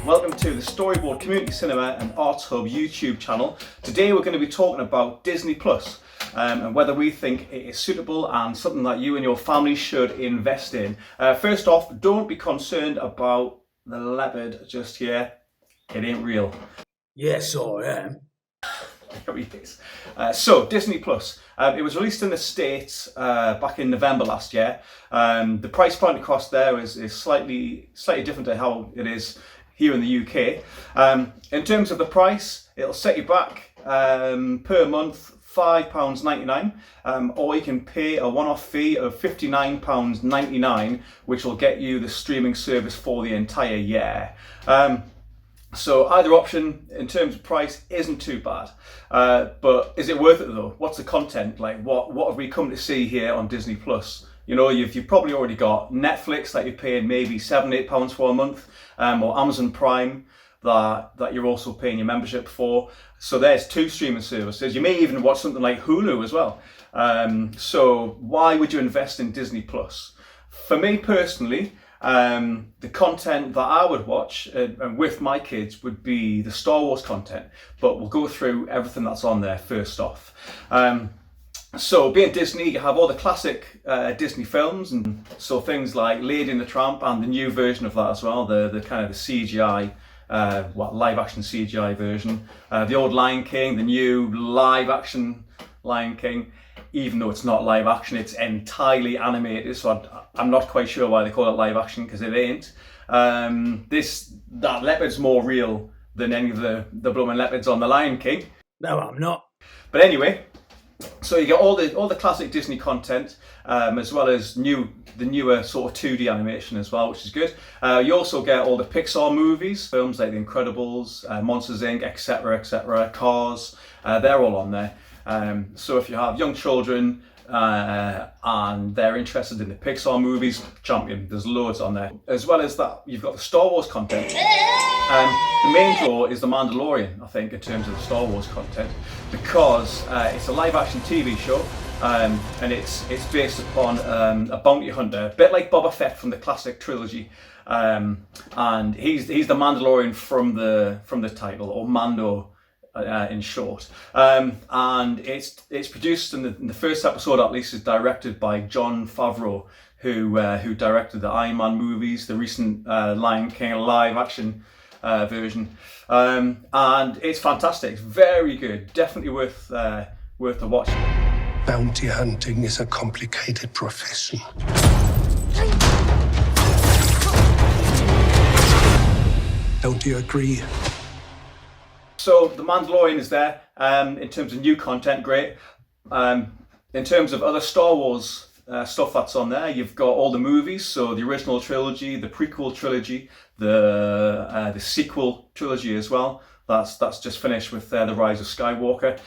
Welcome to the Storyboard Community Cinema and Arts Hub YouTube channel. Today we're going to be talking about Disney Plus and whether we think it is suitable and something that you and your family should invest in. First off, don't be concerned about the leopard just yet. It ain't real. Yes, I am. So Disney Plus, it was released in the States back in November last year. The price point across there is slightly different to how it is here in the UK. In terms of the price, it'll set you back per month £5.99, or you can pay a one-off fee of £59.99, which will get you the streaming service for the entire year. So either option in terms of price isn't too bad, but is it worth it though? What's the content like? What have we come to see here on Disney Plus? You know, you've probably already got Netflix that you're paying maybe £7-8 for a month, or Amazon Prime that you're also paying your membership for. So there's two streaming services. You may even watch something like Hulu as well. So why would you invest in Disney Plus? For me personally, the content that I would watch and with my kids would be the Star Wars content, but we'll go through everything that's on there first off. So being Disney, you have all the classic Disney films, and so things like Lady and the Tramp and the new version of that as well, the kind of the CGI, live action CGI version, the old Lion King, the new live action Lion King. Even though it's not live action, it's entirely animated, so I'm not quite sure why they call it live action, because it ain't. That leopard's more real than any of the blooming leopards on the Lion King. No, I'm not. But anyway, so you get all the classic Disney content, as well as the newer sort of 2D animation as well, which is good. You also get all the Pixar movies, films like The Incredibles, Monsters Inc., etc., Cars. They're all on there. So if you have young children and they're interested in the Pixar movies, champion, there's loads on there. As well as that, you've got the Star Wars content. The main draw is The Mandalorian, I think, in terms of the Star Wars content, because it's a live action TV show, and it's based upon a bounty hunter, a bit like Boba Fett from the classic trilogy. And he's the Mandalorian from the title, or Mando, in short, and it's produced, in the first episode at least is directed by Jon Favreau, who directed the Iron Man movies, the recent Lion King live action version, and it's fantastic. It's very good, definitely worth the watch. Bounty hunting is a complicated profession. Don't you agree? So The Mandalorian is there. In terms of new content, great. In terms of other Star Wars stuff that's on there, you've got all the movies, so the original trilogy, the prequel trilogy, the sequel trilogy as well. That's just finished with The Rise of Skywalker.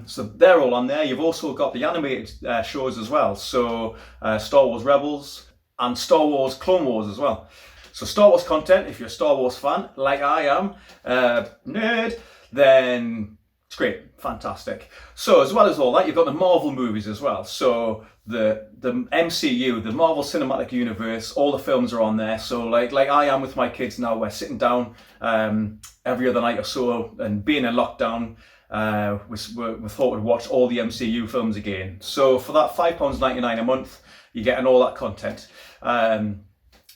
So they're all on there. You've also got the animated shows as well, so Star Wars Rebels and Star Wars Clone Wars as well. So Star Wars content, if you're a Star Wars fan, like I am, nerd, then it's great, fantastic. So as well as all that, you've got the Marvel movies as well. So the MCU, the Marvel Cinematic Universe, all the films are on there. So like I am with my kids now, we're sitting down every other night or so, and being in lockdown, we thought we'd watch all the MCU films again. So for that £5.99 a month, you're getting all that content.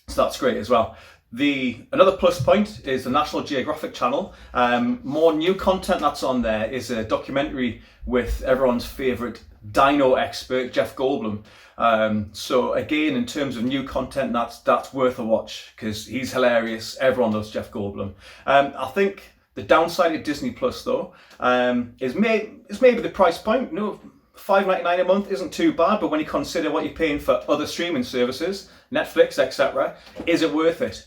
So that's great as well. Another plus point is the National Geographic channel. More new content that's on there is a documentary with everyone's favourite dino expert, Jeff Goldblum. So again, in terms of new content, that's worth a watch, because he's hilarious. Everyone loves Jeff Goldblum. I think the downside of Disney Plus though is maybe the price point. No, £5.99 a month isn't too bad, but when you consider what you're paying for other streaming services, Netflix, etc., is it worth it?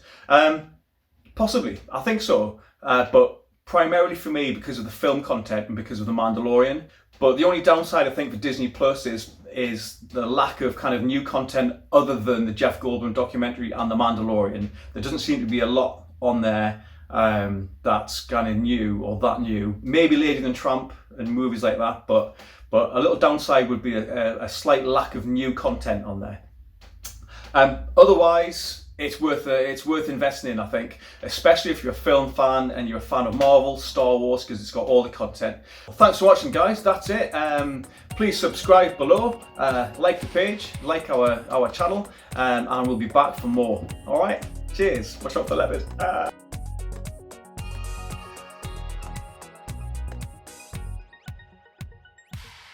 Possibly, I think so, but primarily for me because of the film content and because of The Mandalorian. But the only downside I think for Disney Plus is the lack of kind of new content other than the Jeff Goldblum documentary and The Mandalorian. There doesn't seem to be a lot on there that's kind of new or that new. Maybe Lady and the Tramp and movies like that, but a little downside would be a slight lack of new content on there. Otherwise, it's worth investing in, I think, especially if you're a film fan and you're a fan of Marvel, Star Wars, because it's got all the content. Well, thanks for watching, guys. That's it. Please subscribe below, like the page, like our channel, and we'll be back for more. All right. Cheers. Watch out for leopard.